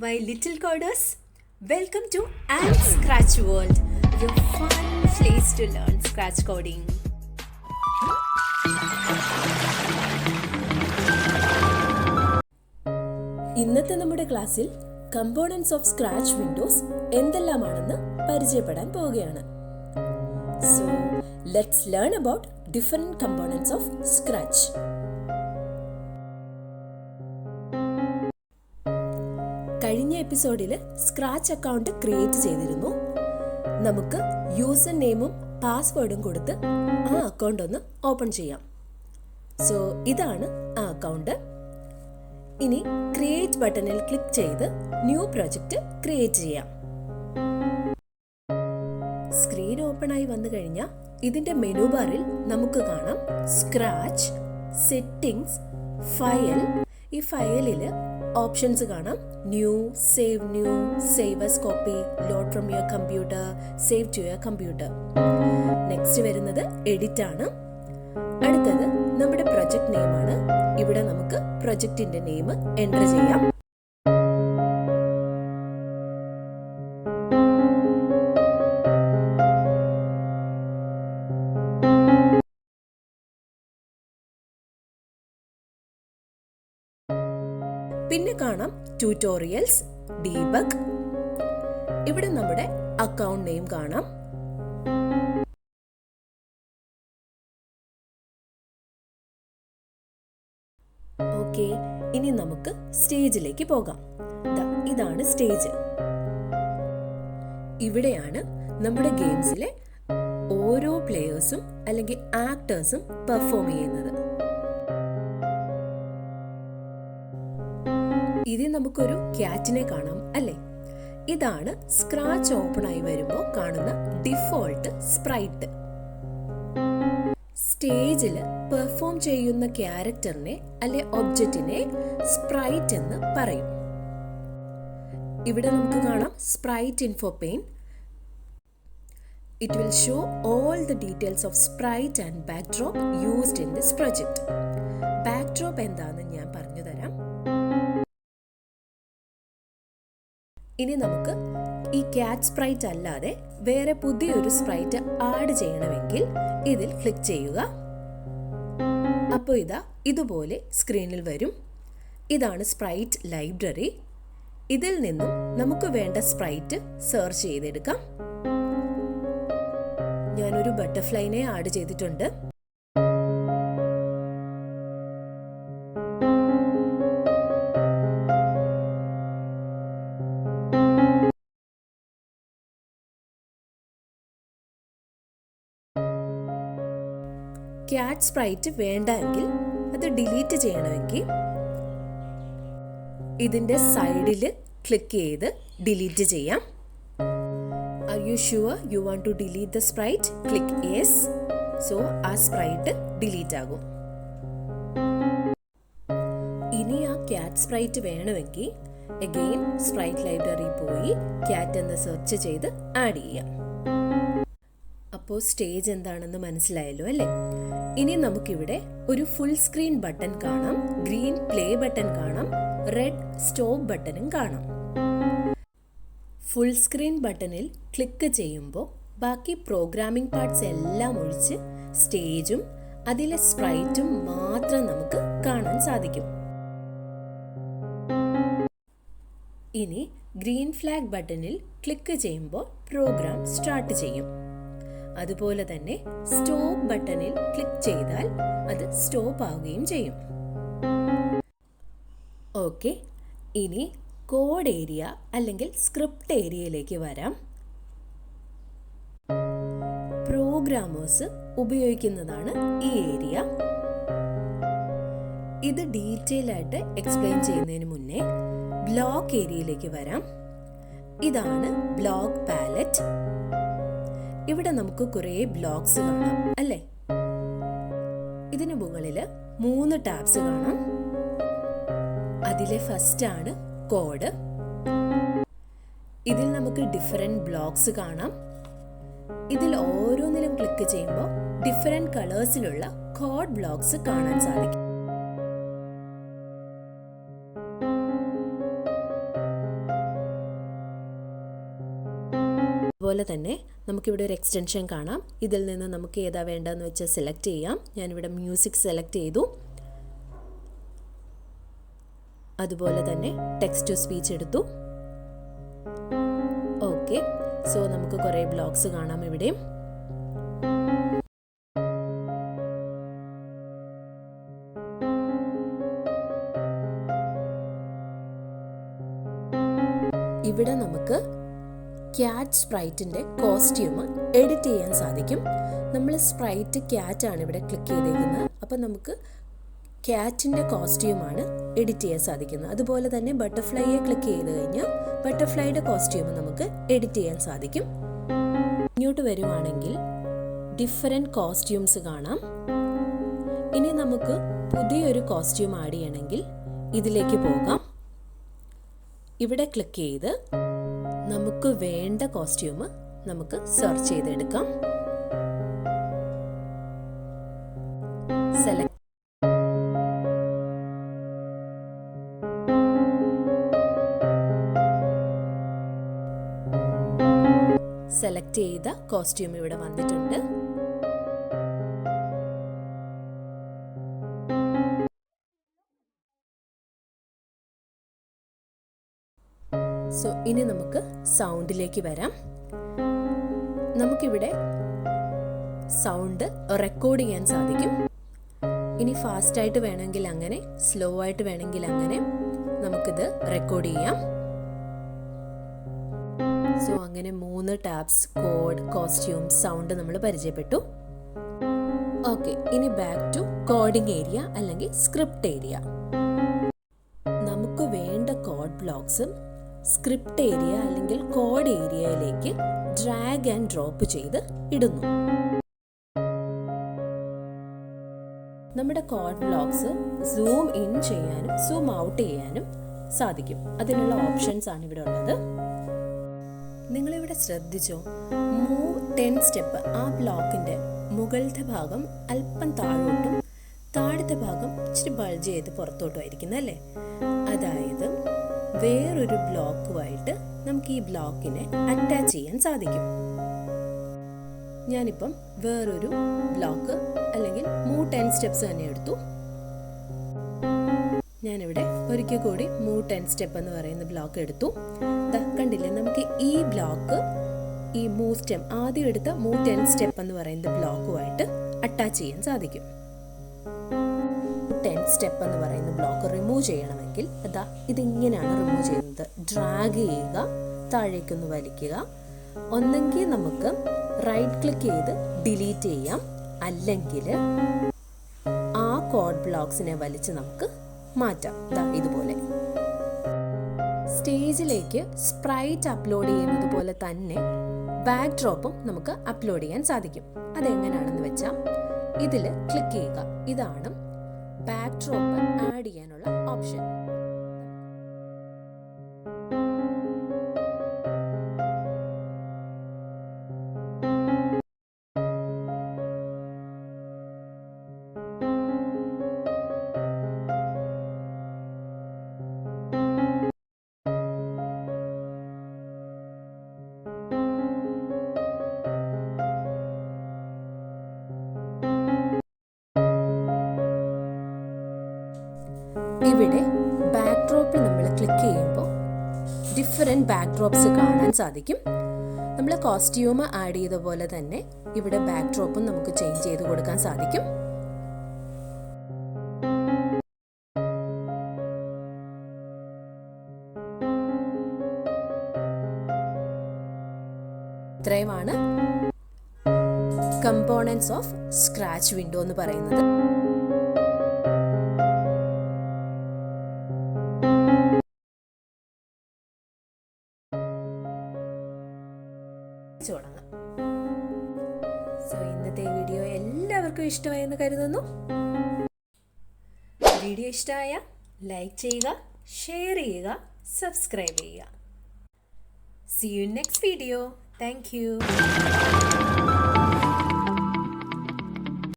my little coders. Welcome to And Scratch World, your fun place to learn Scratch coding. ഇന്നത്തെ നമ്മുടെ ക്ലാസ്സിൽ components of scratch Windows എന്തെല്ലാമാണെന്ന് പരിചയപ്പെടാൻ പോവുകയാണ്. So let's learn about different components of scratch. കഴിഞ്ഞ എപ്പിസോഡിൽ scratch account create ചെയ്തിരുന്നു. നമുക്ക് user നെയിമും പാസ്വേഡും കൊടുത്ത് ആ അക്കൗണ്ട് ഒന്ന് ഓപ്പൺ ചെയ്യാം. സോ ഇതാണ് ആ അക്കൗണ്ട്. ഇനി ക്രിയേറ്റ് ബട്ടണിൽ ക്ലിക്ക് ചെയ്ത് ന്യൂ പ്രൊജക്റ്റ് ക്രിയേറ്റ് ചെയ്യാം. സ്ക്രീൻ ഓപ്പൺ ആയി വന്നു കഴിഞ്ഞാൽ ഇതിന്റെ മെനു ബാറിൽ നമുക്ക് കാണാം സ്ക്രാച്ച്, സെറ്റിംഗ്സ്, ഫയൽ. ഈ ഫയലിൽ ഓപ്ഷൻസ് കാണാം. New, save as copy, load from your computer, save to your computer. Next വരുന്നത് എഡിറ്റ് ആണ്. അടുത്തത് നമ്മുടെ പ്രൊജക്ട് നെയിം ആണ്. ഇവിടെ നമുക്ക് പ്രൊജക്റ്റിന്റെ നെയിം എൻ്റർ ചെയ്യാം. പിന്നെ കാണാം ട്യൂട്ടോറിയൽസ്, ഡീബഗ്. ഇവിടെ നമ്മുടെ അക്കൗണ്ട് നെയിം കാണാം. ഓക്കെ, ഇനി നമുക്ക് സ്റ്റേജിലേക്ക് പോകാം. ഇതാണ് സ്റ്റേജ്. ഇവിടെയാണ് നമ്മുടെ ഗെയിംസിലെ ഓരോ പ്ലേയേഴ്സും അല്ലെങ്കിൽ ആക്ടേഴ്സും പെർഫോം ചെയ്യുന്നത്. ഇതിൽ നമുക്കൊരു ക്യാറ്റിനെ കാണാം അല്ലേ? ഇതാണ് സ്ക്രാച്ച് ഓപ്പൺ ആയി വരുമ്പോൾ കാണുന്ന ഡിഫോൾട്ട് സ്പ്രൈറ്റ്. സ്റ്റേജിൽ പെർഫോം ചെയ്യുന്ന ക്യാരക്ടറിനെ അല്ലെ ഒബ്ജക്റ്റിനെ സ്പ്രൈറ്റ് എന്ന് പറയും. ഇവിടെ നമുക്ക് കാണാം sprite info pain. It will show all the details of sprite and backdrop used in this project. Backdrop എന്താണെന്ന് ഞാൻ പറഞ്ഞു തരാം. ഇനി നമുക്ക് ഈ ക്യാറ്റ് സ്പ്രൈറ്റ് അല്ലാതെ വേറെ പുതിയൊരു സ്പ്രൈറ്റ് ആഡ് ചെയ്യണമെങ്കിൽ ഇതിൽ ക്ലിക്ക് ചെയ്യുക. അപ്പോൾ ഇതുപോലെ സ്ക്രീനിൽ വരും. ഇതാണ് സ്പ്രൈറ്റ് ലൈബ്രറി. ഇതിൽ നിന്നും നമുക്ക് വേണ്ട സ്പ്രൈറ്റ് സെർച്ച് ചെയ്തെടുക്കാം. ഞാനൊരു ബട്ടർഫ്ലൈനെ ആഡ് ചെയ്തിട്ടുണ്ട്. ക്യാറ്റ് സ്പ്രൈറ്റ് വേണ്ടെങ്കിൽ അത് ഡിലീറ്റ് ചെയ്യണമെങ്കിൽ ഇതിന്റെ സൈഡിൽ ക്ലിക്ക് ചെയ്ത് ഡിലീറ്റ് ചെയ്യാം. Are you sure you want to delete the sprite? Click yes. So ആ സ്പ്രൈറ്റ് ഡിലീറ്റ് ആകും. ഇനി ആ ക്യാറ്റ് സ്പ്രൈറ്റ് വേണമെങ്കിൽ അഗെയിൻ സ്പ്രൈറ്റ് ലൈബ്രറി പോയി ക്യാറ്റ് എന്ന് സെർച്ച് ചെയ്ത് ആഡ് ചെയ്യാം. അപ്പോൾ സ്റ്റേജ് എന്താണെന്ന് മനസ്സിലായല്ലോ അല്ലേ? ഇനി നമുക്കിവിടെ ഒരു ഫുൾ സ്ക്രീൻ ബട്ടൺ കാണാം, ഗ്രീൻ പ്ലേ ബട്ടൺ കാണാം, റെഡ് സ്റ്റോപ്പ് ബട്ടണും കാണാം. ഫുൾ സ്ക്രീൻ ബട്ടണിൽ ക്ലിക്ക് ചെയ്യുമ്പോൾ ബാക്കി പ്രോഗ്രാമിംഗ് പാർട്സ് എല്ലാം ഒഴിച്ച് സ്റ്റേജും അതിലെ സ്പ്രൈറ്റും മാത്രം നമുക്ക് കാണാൻ സാധിക്കും. ഇനി ഗ്രീൻ ഫ്ലാഗ് ബട്ടണിൽ ക്ലിക്ക് ചെയ്യുമ്പോൾ പ്രോഗ്രാം സ്റ്റാർട്ട് ചെയ്യും. അതുപോലെ തന്നെ സ്റ്റോപ്പ് ബട്ടണിൽ ക്ലിക്ക് ചെയ്താൽ അത് സ്റ്റോപ്പ് ആവുകയും ചെയ്യും. ഓക്കെ, ഇനി കോഡ് ഏരിയ അല്ലെങ്കിൽ സ്ക്രിപ്റ്റ് ഏരിയയിലേക്ക് വരാം. പ്രോഗ്രാമേഴ്സ് ഉപയോഗിക്കുന്നതാണ് ഈ ഏരിയ. ഇത് ഡീറ്റെയിൽ ആയിട്ട് എക്സ്പ്ലെയിൻ ചെയ്യുന്നതിന് മുന്നേ ബ്ലോക്ക് ഏരിയയിലേക്ക് വരാം. ഇതാണ് ബ്ലോക്ക് പാലറ്റ്. ഇവിടെ നമുക്ക് കുറേ ബ്ലോക്സ് കാണാം അല്ലേ? ഇതിന് മുകളിൽ 3 ടാബ്സ് കാണാം. അതിലെ ഫസ്റ്റ് ആണ് കോഡ്. ഇതിൽ നമുക്ക് ഡിഫറെന്റ് ബ്ലോക്സ് കാണാം. ഇതിൽ ഓരോന്നിലും ക്ലിക്ക് ചെയ്യുമ്പോൾ ഡിഫറെന്റ് കളേഴ്സിലുള്ള കോഡ് ബ്ലോക്സ് കാണാൻ സാധിക്കും. അതുപോലെ തന്നെ നമുക്കിവിടെ ഒരു എക്സ്റ്റൻഷൻ കാണാം. ഇതിൽ നിന്ന് നമുക്ക് ഏതാ വേണ്ടതെന്ന് വെച്ചാൽ സെലക്ട് ചെയ്യാം. ഞാനിവിടെ മ്യൂസിക് സെലക്ട് ചെയ്തു. അതുപോലെ തന്നെ ടെക്സ്റ്റ് ടു സ്പീച്ച് എടുത്തു. ഓക്കെ, സോ നമുക്ക് കുറേ ബ്ലോഗ്സ് കാണാം ഇവിടെ. ഇവിടെ നമുക്ക് ക്യാറ്റ് സ്പ്രൈറ്റിൻ്റെ കോസ്റ്റ്യൂം എഡിറ്റ് ചെയ്യാൻ സാധിക്കും. നമ്മൾ സ്പ്രൈറ്റ് ക്യാറ്റാണ് ഇവിടെ ക്ലിക്ക് ചെയ്തേക്കുന്നത്. അപ്പം നമുക്ക് ക്യാറ്റിൻ്റെ കോസ്റ്റ്യൂമാണ് എഡിറ്റ് ചെയ്യാൻ സാധിക്കുന്നത്. അതുപോലെ തന്നെ ബട്ടർഫ്ലൈയെ ക്ലിക്ക് ചെയ്ത് കഴിഞ്ഞാൽ ബട്ടർഫ്ലൈയുടെ കോസ്റ്റ്യൂം നമുക്ക് എഡിറ്റ് ചെയ്യാൻ സാധിക്കും. ഇങ്ങോട്ട് വരുവാണെങ്കിൽ ഡിഫറെൻറ്റ് കോസ്റ്റ്യൂംസ് കാണാം. ഇനി നമുക്ക് പുതിയൊരു കോസ്റ്റ്യൂം ആഡ് ചെയ്യണമെങ്കിൽ ഇതിലേക്ക് പോകാം. ഇവിടെ ക്ലിക്ക് ചെയ്ത് നമുക്ക് വേണ്ട കോസ്റ്റ്യൂം നമുക്ക് സെർച്ച് ചെയ്തെടുക്കാം. സെലക്ട് ചെയ്ത കോസ്റ്റ്യൂം ഇവിടെ വന്നിട്ടുണ്ട്. സോ ഇനി നമുക്ക് സൗണ്ടിലേക്ക് വരാം. നമുക്കിവിടെ സൗണ്ട് റെക്കോർഡ് ചെയ്യാൻ സാധിക്കും. ഇനി ഫാസ്റ്റായിട്ട് വേണമെങ്കിൽ അങ്ങനെ, സ്ലോ ആയിട്ട് വേണമെങ്കിൽ അങ്ങനെ നമുക്കിത് റെക്കോർഡ് ചെയ്യാം. സോ അങ്ങനെ 3 ടാബ്സ്, കോഡ്, കോസ്റ്റ്യൂം, സൗണ്ട് നമ്മൾ പരിചയപ്പെട്ടു. ഓക്കെ, ഇനി ബാക്ക് ടു കോഡിംഗ് ഏരിയ അല്ലെങ്കിൽ സ്ക്രിപ്റ്റ് ഏരിയ. നമുക്ക് വേണ്ട കോഡ് ബ്ലോക്സ് സ്ക്രിപ്റ്റ് ഏരിയ അല്ലെങ്കിൽ കോഡ് ഏരിയയിലേക്ക് ഡ്രാഗ് ആൻഡ് ഡ്രോപ്പ് ചെയ്ത് ഇടുന്നു. നമ്മുടെ കോഡ് ബ്ലോക്സ് സൂം ഇൻ ചെയ്യാനും സൂം ഔട്ട് ചെയ്യാനും സാധിക്കും. അതിനുള്ള ഓപ്ഷൻസ് ആണ് ഇവിടെ ഉള്ളത്. നിങ്ങളിവിടെ ശ്രദ്ധിച്ചോ, മൂവ് 10 സ്റ്റെപ്പ് ആ ബ്ലോക്കിൻ്റെ മുകളിലത്തെ ഭാഗം അല്പം താഴോട്ടും താഴത്തെ ഭാഗം ഇച്ചിരി ബൾജ് ചെയ്ത് പുറത്തോട്ടും ആയിരിക്കുന്നത് അല്ലേ? അതായത് വേറൊരു ബ്ലോക്കുമായിട്ട് നമുക്ക് ഈ ബ്ലോക്കിനെ അറ്റാച്ച് ചെയ്യാൻ സാധിക്കും. ഞാനിപ്പം വേറൊരു ബ്ലോക്ക് അല്ലെങ്കിൽ മൂവ് 10 സ്റ്റെപ്സ് തന്നെ എടുത്തു. ഞാനിവിടെ ഒരിക്കൽ കൂടി മൂവ് 10 സ്റ്റെപ്പ് എന്ന് പറയുന്ന ബ്ലോക്ക് എടുത്തു. കണ്ടില്ലേ, നമുക്ക് ഈ ബ്ലോക്ക് ഈ മൂവ് സ്റ്റെപ്പ് ആദ്യം എടുത്ത മൂവ് 10 സ്റ്റെപ്പ് എന്ന് പറയുന്ന ബ്ലോക്കുമായിട്ട് അറ്റാച്ച് ചെയ്യാൻ സാധിക്കും. 10 സ്റ്റെപ്പ് എന്ന് പറയുന്ന ബ്ലോക്ക് റിമൂവ് ചെയ്യണമെങ്കിൽ അതാ ഇതിങ്ങനെയാണ് റിമൂവ് ചെയ്യുന്നത്. ഡ്രാഗ് ചെയ്യുക, താഴേക്കൊന്ന് വലിക്കുക. ഒന്നെങ്കിൽ നമുക്ക് റൈറ്റ് ക്ലിക്ക് ചെയ്ത് ഡിലീറ്റ് ചെയ്യാം, അല്ലെങ്കിൽ ആ കോഡ് ബ്ലോക്സിനെ വലിച്ച് നമുക്ക് മാറ്റാം. ഇതുപോലെ സ്റ്റേജിലേക്ക് സ്പ്രൈറ്റ് അപ്ലോഡ് ചെയ്യുന്നത് പോലെ തന്നെ ബാക്ക് ഡ്രോപ്പും നമുക്ക് അപ്ലോഡ് ചെയ്യാൻ സാധിക്കും. അതെങ്ങനെയാണെന്ന് വെച്ചാൽ ഇതിൽ ക്ലിക്ക് ചെയ്യുക. ഇതാണ് ബാക്ക് ഡ്രോപ്പ് ആഡ് ചെയ്യാനുള്ള ഓപ്ഷൻ. ഇവിടെ ബാക്ക് ഡ്രോപ്പിൽ നമ്മൾ ക്ലിക്ക് ചെയ്യുമ്പോൾ ഡിഫറെൻറ്റ് ബാക്ക് ഡ്രോപ്സ് കാണാൻ സാധിക്കും. നമ്മൾ കോസ്റ്റ്യൂം ആഡ് ചെയ്ത പോലെ തന്നെ ഇവിടെ ബാക്ക് ഡ്രോപ്പും നമുക്ക് ചേഞ്ച് ചെയ്ത് കൊടുക്കാൻ സാധിക്കും. ഇത്രയുമാണ് കമ്പോണൻസ് ഓഫ് സ്ക്രാച്ച് വിൻഡോ എന്ന് പറയുന്നത്. സോ ഇന്നത്തെ വീഡിയോ എല്ലാവർക്കും ഇഷ്ടമായെന്ന് കരുതുന്നു. വീഡിയോ ഇഷ്ടമായ ലൈക്ക് ചെയ്യുക, ഷെയർ ചെയ്യുക, സബ്സ്ക്രൈബ് ചെയ്യുക. See you in next video. Thank you.